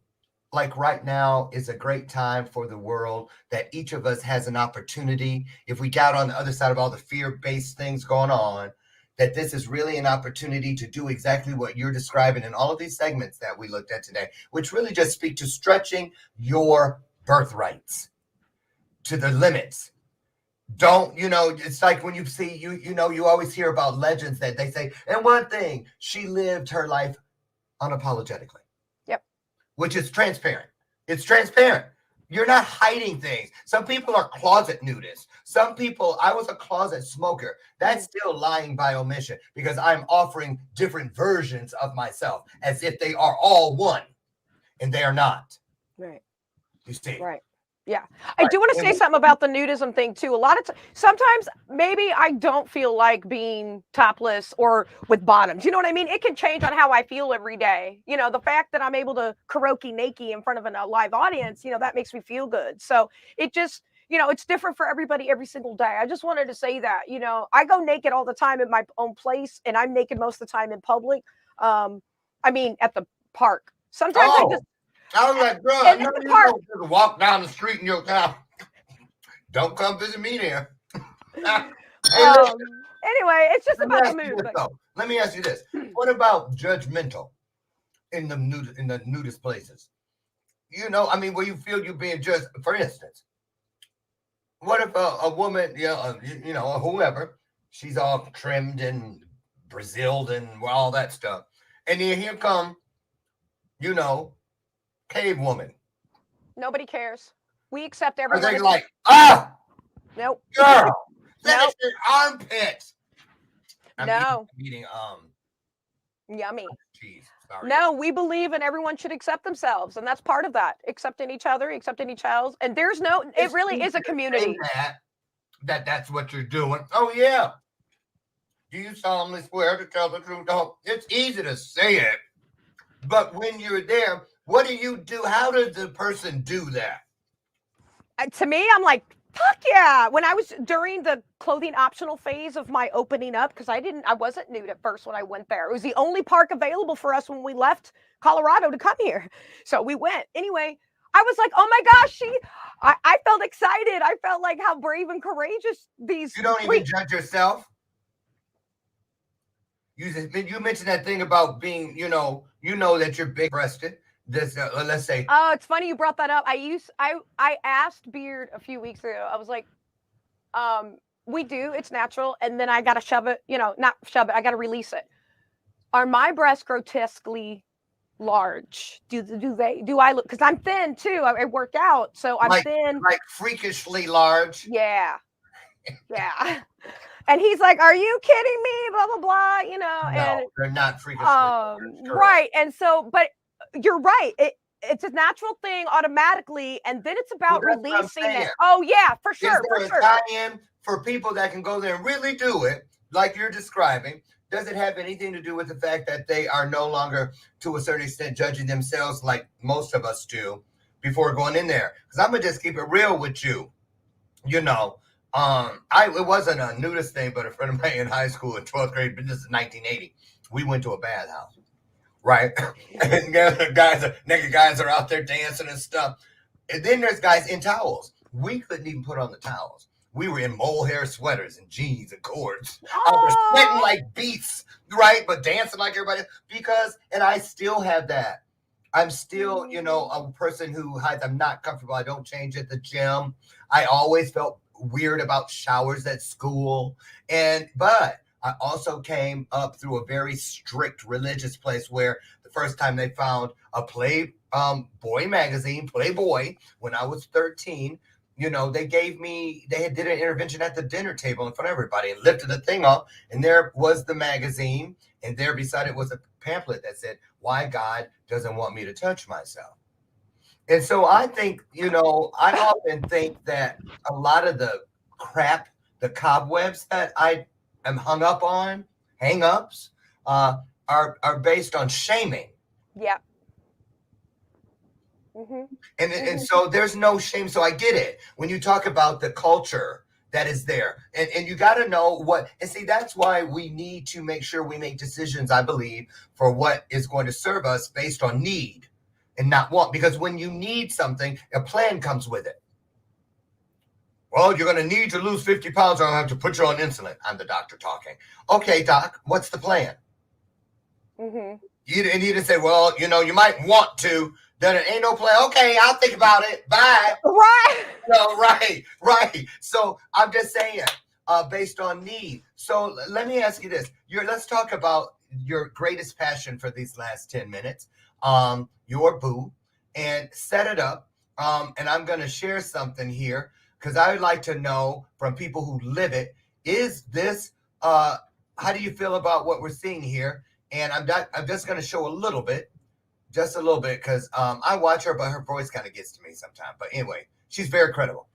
like right now is a great time for the world, that each of us has an opportunity, if we got on the other side of all the fear-based things going on, that this is really an opportunity to do exactly what you're describing in all of these segments that we looked at today, which really just speak to stretching your birthrights to the limits. Don't, it's like when you see, you always hear about legends that they say, and one thing, she lived her life unapologetically. Yep. Which is transparent. It's transparent. You're not hiding things. Some people are closet nudists. Some people, I was a closet smoker. That's still lying by omission, because I'm offering different versions of myself as if they are all one, and they are not. Right. You see? Right. Yeah. I do want to say something about the nudism thing too. A lot of sometimes maybe I don't feel like being topless or with bottoms. You know what I mean? It can change on how I feel every day. The fact that I'm able to karaoke naked in front of a live audience, that makes me feel good. So it just, it's different for everybody every single day. I just wanted to say that, I go naked all the time in my own place, and I'm naked most of the time in public. At the park. Sometimes I was like, bro, I know you don't just walk down the street in your town. Don't come visit me there. Anyway, it's just about the mood. Let me ask you this. What about judgmental in the nudist places? Where you feel you're being judged. For instance, what if a woman, whoever, she's all trimmed and Braziled and all that stuff. And then here come, cave woman. Nobody cares. We accept everyone. Are they like, nope. Girl, that is your armpits. I'm eating yummy. Cheese. Sorry. No, we believe in everyone should accept themselves, and that's part of that. Accepting each other, accepting each else. And there's it really is a community. That's what you're doing. Oh yeah. Do you solemnly swear to tell the truth? No, it's easy to say it, but when you're there, what do you do? How does the person do that? To me, I'm like, fuck yeah. When I was during the clothing optional phase of my opening up, because I wasn't nude at first when I went there. It was the only park available for us when we left Colorado to come here. So we went. Anyway, I was like, oh my gosh, I felt excited. I felt like how brave and courageous these. You don't even judge yourself. You mentioned that thing about being, that you're big breasted. This let's say. Oh, it's funny you brought that up. I asked Beard a few weeks ago. I was like, we do, it's natural, and then I gotta shove it, not shove it, I gotta release it. Are my breasts grotesquely large? Do I look, because I'm thin too. I work out, so I'm thin. Like freakishly large. Yeah. Yeah. And he's like, are you kidding me? Blah blah blah, No, and they're not freakishly large. Right. And so, but you're right. It's a natural thing automatically, and then it's about releasing it. Oh yeah, for sure. Is there a tie-in for people that can go there and really do it, like you're describing? Does it have anything to do with the fact that they are no longer, to a certain extent, judging themselves like most of us do before going in there? Because I'm gonna just keep it real with you. It wasn't a nudist thing, but a friend of mine in high school in 12th grade, but this is 1980. We went to a bathhouse. Right, and naked guys are out there dancing and stuff. And then there's guys in towels. We couldn't even put on the towels. We were in mole hair sweaters and jeans and cords. I was sweating like beasts, right? But dancing like everybody. And I still have that. I'm still, a person who hides. I'm not comfortable. I don't change at the gym. I always felt weird about showers at school. But I also came up through a very strict religious place where the first time they found a boy magazine, Playboy, when I was 13, you know, they did an intervention at the dinner table in front of everybody and lifted the thing up, and there was the magazine, and there beside it was a pamphlet that said, why God doesn't want me to touch myself. And so I think, you know, I often think that a lot of the crap, the cobwebs that I am hang-ups, are based on shaming. Yeah. Mm-hmm. And so there's no shame. So I get it when you talk about the culture that is there, and you got to know what, and see, that's why we need to make sure we make decisions, I believe, for what is going to serve us based on need and not want, because when you need something, a plan comes with it. Well, you're going to need to lose 50 pounds or I'll have to put you on insulin. I'm the doctor talking. Okay, doc, what's the plan? Mm-hmm. You didn't say, well, you know, you might want to. Then it ain't no plan. Okay, I'll think about it. Bye. Right. No, right. So I'm just saying, based on need. So let me ask you this. Let's talk about your greatest passion for these last 10 minutes. Your boo, and set it up. And I'm going to share something here because I would like to know from people who live it. Is this? How do you feel about what we're seeing here? And I'm just going to show a little bit. Just a little bit, because I watch her, but her voice kind of gets to me sometimes. But anyway, she's very credible.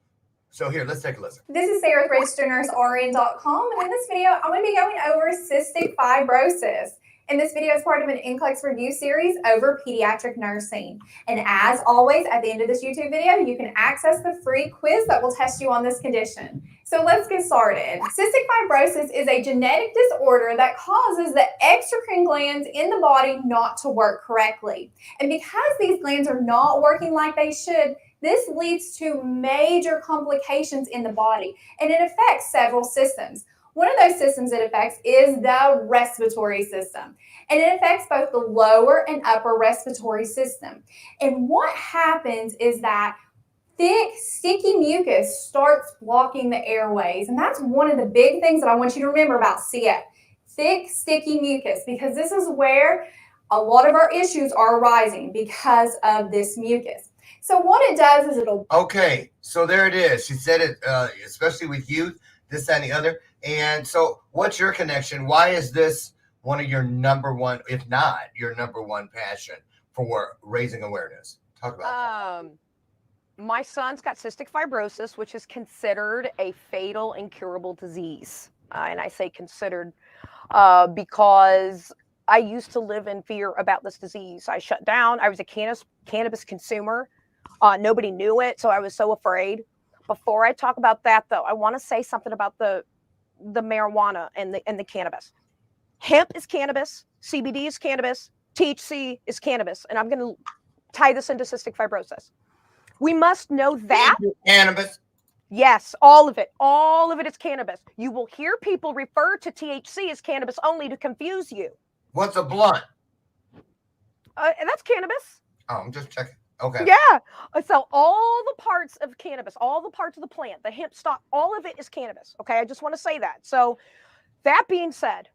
So here, let's take a listen. This is Sarah with RegisteredNurseRN.com, and in this video, I'm going to be going over cystic fibrosis. And this video is part of an NCLEX review series over pediatric nursing. And as always, at the end of this YouTube video, you can access the free quiz that will test you on this condition. So let's get started. Cystic fibrosis is a genetic disorder that causes the exocrine glands in the body not to work correctly. And because these glands are not working like they should, this leads to major complications in the body, and it affects several systems. One of those systems it affects is the respiratory system, and it affects both the lower and upper respiratory system. And what happens is that thick, sticky mucus starts blocking the airways, and that's one of the big things that I want you to remember about CF. Thick, sticky mucus, because this is where a lot of our issues are arising because of this mucus. So what it does is it'll... Okay, so there it is. She said it, especially with youth, this, that, and the other. And so what's your connection? Why is this one of your number one, if not your number one passion for raising awareness? Talk about that. My son's got cystic fibrosis, which is considered a fatal incurable disease. And I say considered because I used to live in fear about this disease. I shut down. I was a cannabis consumer. Nobody knew it, so I was so afraid. Before I talk about that, though, I want to say something about the marijuana and the cannabis. Hemp is cannabis, CBD is cannabis, THC is cannabis, and I'm going to tie this into cystic fibrosis. We must know that cannabis. Yes, all of it is cannabis. You will hear people refer to THC as cannabis only to confuse you. What's a blunt? That's cannabis. Oh, I'm just checking. Okay. Yeah. So all the parts of cannabis, all the parts of the plant, the hemp stock, all of it is cannabis. Okay. I just want to say that. So that being said,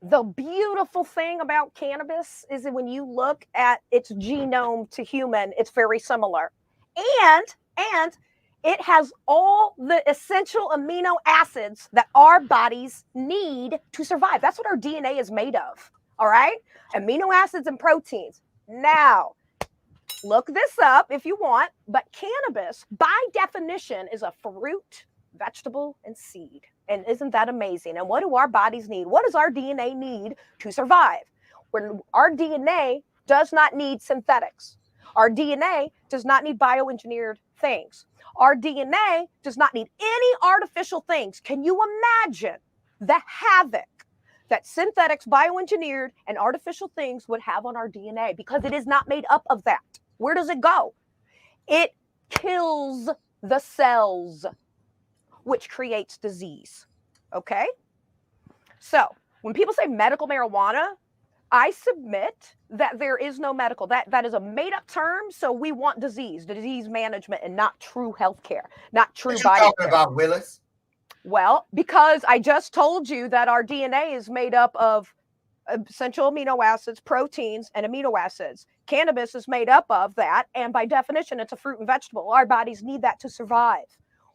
the beautiful thing about cannabis is that when you look at its genome to human, it's very similar. And it has all the essential amino acids that our bodies need to survive. That's what our DNA is made of. All right. Amino acids and proteins. Now, look this up if you want, but cannabis, by definition, is a fruit, vegetable, and seed. And isn't that amazing? And what do our bodies need? What does our DNA need to survive? When our DNA does not need synthetics. Our DNA does not need bioengineered things. Our DNA does not need any artificial things. Can you imagine the havoc that synthetics, bioengineered, and artificial things would have on our DNA? Because it is not made up of that. Where does it go? It kills the cells, which creates disease. Okay? So when people say medical marijuana, I submit that there is no medical. That is a made-up term. So we want disease management, and not true health care, not true What body you talking care. about, Willis? Well, because I just told you that our DNA is made up of essential amino acids, proteins, and amino acids. Cannabis is made up of that, and by definition, it's a fruit and vegetable. Our bodies need that to survive.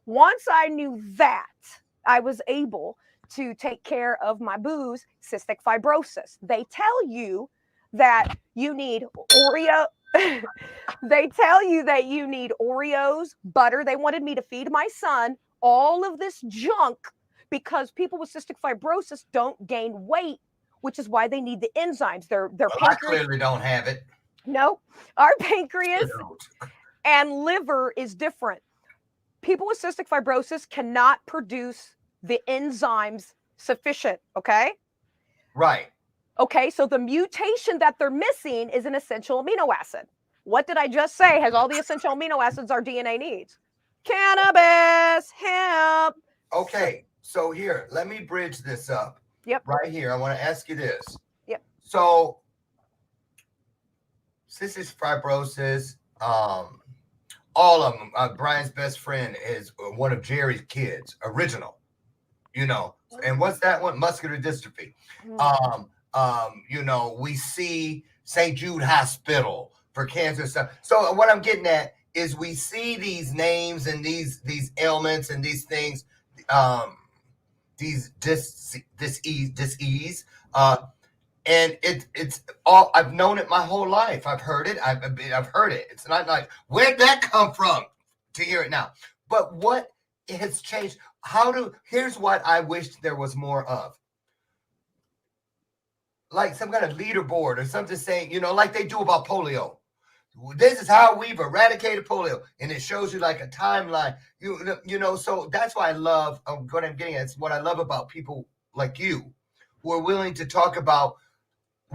Once I knew that, I was able to take care of my boo's cystic fibrosis. They tell you that you need Oreo. They tell you that you need Oreos, butter. They wanted me to feed my son all of this junk because people with cystic fibrosis don't gain weight, which is why they need the enzymes. Their Well, I pancreas. clearly don't have it. No, our pancreas and liver is different. People with cystic fibrosis cannot produce the enzymes sufficient, okay? Right. Okay, so the mutation that they're missing is an essential amino acid. What did I just say has all the essential amino acids our DNA needs? Cannabis, hemp. Okay, so here, let me bridge this up. Yep. Right here, I want to ask you this. Yep. So, cystic fibrosis, all of them. Brian's best friend is one of Jerry's kids, original. You know, and what's that one? Muscular dystrophy. You know, we see St. Jude Hospital for cancer stuff. So what I'm getting at is we see these names and these ailments and these things, these dis-ease, and it's all, I've known it my whole life. I've heard it. I've heard it. It's not like, where'd that come from to hear it now? But what has changed? Here's what I wish there was more of. Like some kind of leaderboard or something saying, you know, like they do about polio. This is how we've eradicated polio. And it shows you like a timeline. You know, so that's why I love what I'm getting at. It's what I love about people like you who are willing to talk about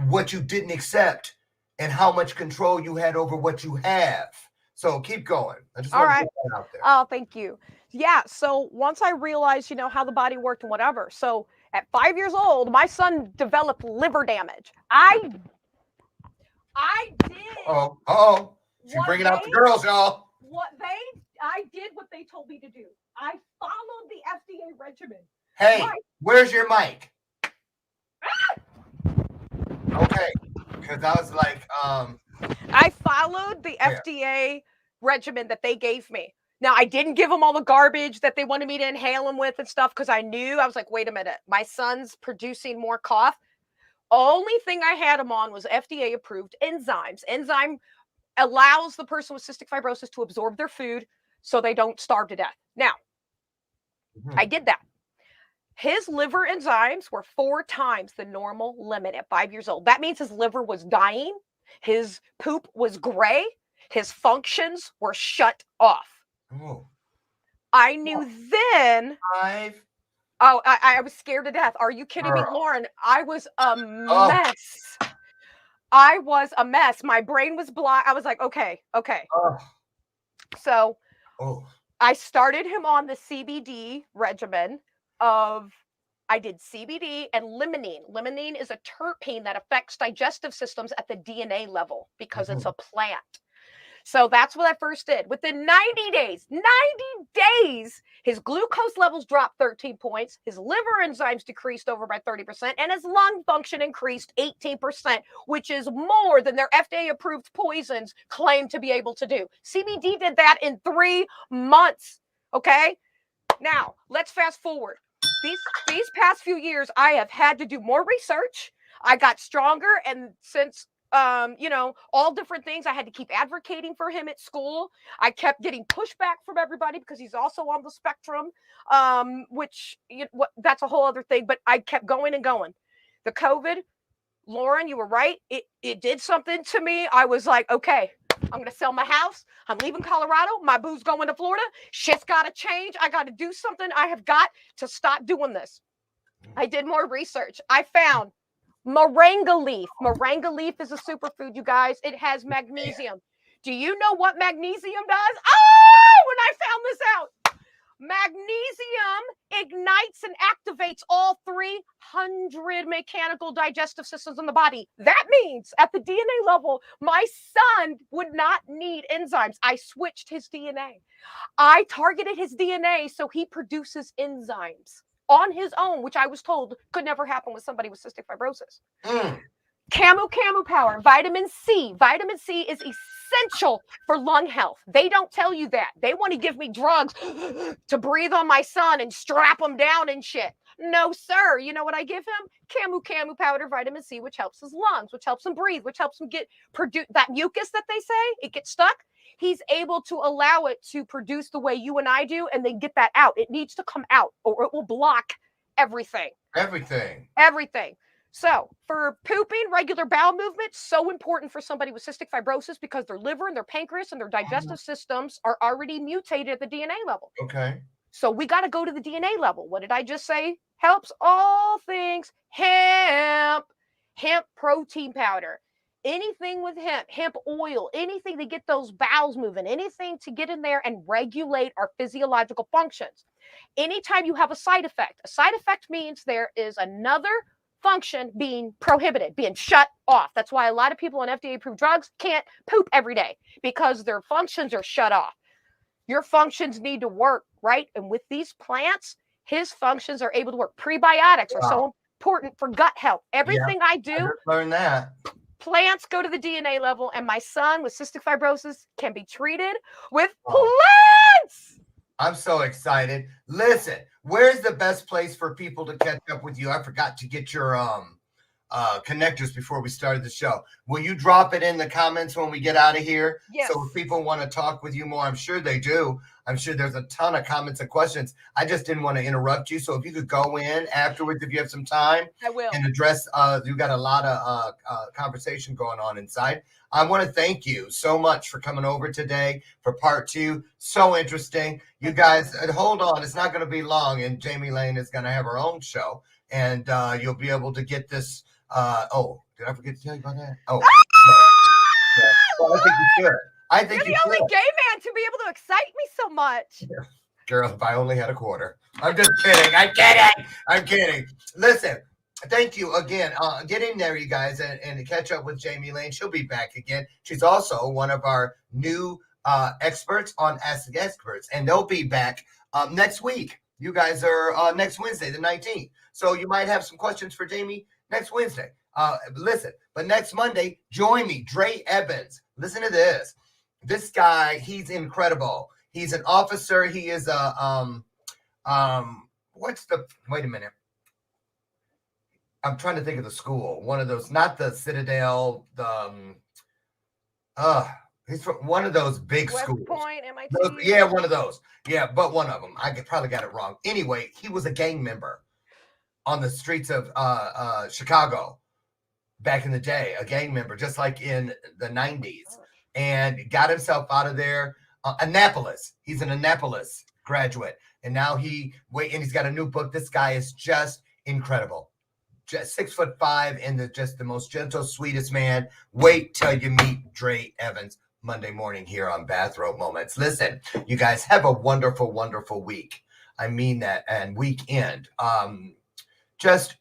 what you didn't accept and how much control you had over what you have. So keep going. I just want to get that out there. Oh, thank you. Yeah. So once I realized, you know, how the body worked and whatever. So at 5 years old, my son developed liver damage. I did. She's bringing out the girls, y'all. I did what they told me to do. I followed the FDA regimen. Hey, where's your mic? Okay, because I was like, I followed the FDA regimen that they gave me. Now, I didn't give them all the garbage that they wanted me to inhale them with and stuff because I was like, wait a minute, my son's producing more cough. Only thing I had him on was FDA approved enzymes. Enzyme allows the person with cystic fibrosis to absorb their food so they don't starve to death. Now, I did that. His liver enzymes were 4 times the normal limit at 5 years old. That means his liver was dying. His poop was gray. His functions were shut off. Oh. I knew then. Oh, I was scared to death. Are you kidding me, Lauren? I was a mess. I was a mess. My brain was black. I was like, okay. So I started him on the CBD regimen I did CBD and limonene. Limonene is a terpene that affects digestive systems at the DNA level because it's a plant. So that's what I first did. Within 90 days, his glucose levels dropped 13 points, his liver enzymes decreased over by 30%, and his lung function increased 18%, which is more than their FDA-approved poisons claim to be able to do. CBD did that in 3 months, okay? Now, let's fast forward. These past few years, I have had to do more research. I got stronger, and since you know, all different things. I had to keep advocating for him at school. I kept getting pushback from everybody because he's also on the spectrum, which that's a whole other thing. But I kept going and going. The COVID, Lauren, you were right. It did something to me. I was like, okay, I'm going to sell my house. I'm leaving Colorado. My boo's going to Florida. Shit's got to change. I got to do something. I have got to stop doing this. I did more research. I found moringa leaf. Moringa leaf is a superfood, you guys. It has magnesium. Do you know what magnesium does? Oh, when I found this out, Magnesium ignites and activates all 300 mechanical digestive systems in the body. That means at the DNA level, my son would not need enzymes. I switched his DNA. I targeted his DNA so he produces enzymes on his own, which I was told could never happen with somebody with cystic fibrosis. Camu power, vitamin C. Vitamin C is essential for lung health. They don't tell you that. They want to give me drugs to breathe on my son and strap him down and shit. No, sir. You know what I give him? Camu powder, vitamin C, which helps his lungs, which helps him breathe, which helps him produce that mucus that they say, it gets stuck. He's able to allow it to produce the way you and I do, and then get that out. It needs to come out or it will block everything. Everything. So for pooping, regular bowel movement, so important for somebody with cystic fibrosis because their liver and their pancreas and their digestive systems are already mutated at the DNA level. Okay. So we got to go to the DNA level. What did I just say? Helps all things hemp protein powder, anything with hemp oil, anything to get those bowels moving, anything to get in there and regulate our physiological functions. Anytime you have a side effect means there is another function being prohibited, being shut off. That's why a lot of people on FDA-approved drugs can't poop every day because their functions are shut off. Your functions need to work, right? And with these plants, his functions are able to work. Prebiotics are so important for gut health. Everything I do, I learned that. Plants go to the DNA level, and my son with cystic fibrosis can be treated with plants. I'm so excited. Listen, where's the best place for people to catch up with you? I forgot to get your connectors before we started the show. Will you drop it in the comments when we get out of here? Yes. So if people want to talk with you more, I'm sure they do. I'm sure there's a ton of comments and questions. I just didn't want to interrupt you. So if you could go in afterwards, if you have some time, I will. And address, you got a lot of conversation going on inside. I want to thank you so much for coming over today for part 2. So interesting. You guys, hold on. It's not going to be long. And Jamie Laine is going to have her own show. And you'll be able to get this. Did I forget to tell you about that? Oh, yeah. Well, I think you should. I think you're the only gay man to be able to excite me so much. Yeah. Girl, if I only had a quarter. I'm just kidding. I'm kidding. Listen, thank you again. Get in there, you guys, and catch up with Jamie Laine. She'll be back again. She's also one of our new experts on Ask the Experts, and they'll be back next week. You guys are next Wednesday, the 19th. So you might have some questions for Jamie next Wednesday. Listen, but next Monday, join me, Dre Evans. Listen to this. This guy, he's incredible. He's an officer. He is a wait a minute. I'm trying to think of the school. One of those, not the Citadel, he's from one of those big West schools. Point, MIT. Yeah, one of those. Yeah, but one of them. I probably got it wrong. Anyway, he was a gang member on the streets of Chicago back in the day, a gang member, just like in the 90s, and got himself out of there. Annapolis. He's an Annapolis graduate. And now he's got a new book. This guy is just incredible. Just 6'5" and the most gentle, sweetest man. Wait till you meet Dre Evans Monday morning here on Bathrobe Moments. Listen, you guys have a wonderful, wonderful week. I mean that, and weekend. Just,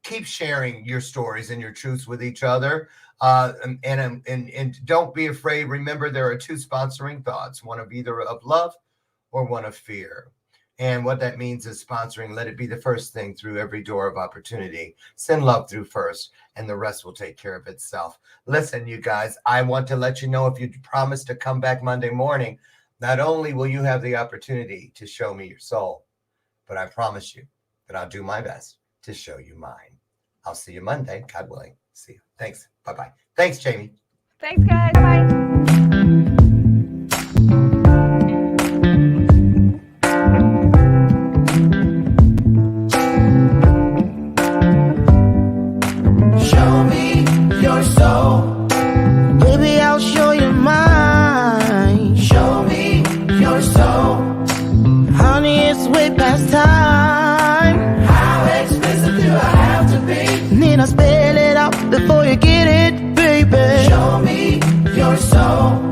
keep sharing your stories and your truths with each other. And don't be afraid. Remember, there are 2 sponsoring thoughts, one of either of love or one of fear. And what that means is sponsoring, let it be the first thing through every door of opportunity. Send love through first, and the rest will take care of itself. Listen, you guys, I want to let you know, if you promise to come back Monday morning, not only will you have the opportunity to show me your soul, but I promise you that I'll do my best to show you mine. I'll see you Monday, God willing. See you. Thanks. Bye-bye. Thanks, Jamie. Thanks, guys. Bye. Show me your soul. Baby, I'll show you mine. Show me your soul. Honey, it's way past time. How expensive do I have to be? Need I spell it out before you get it, baby? Show me your soul.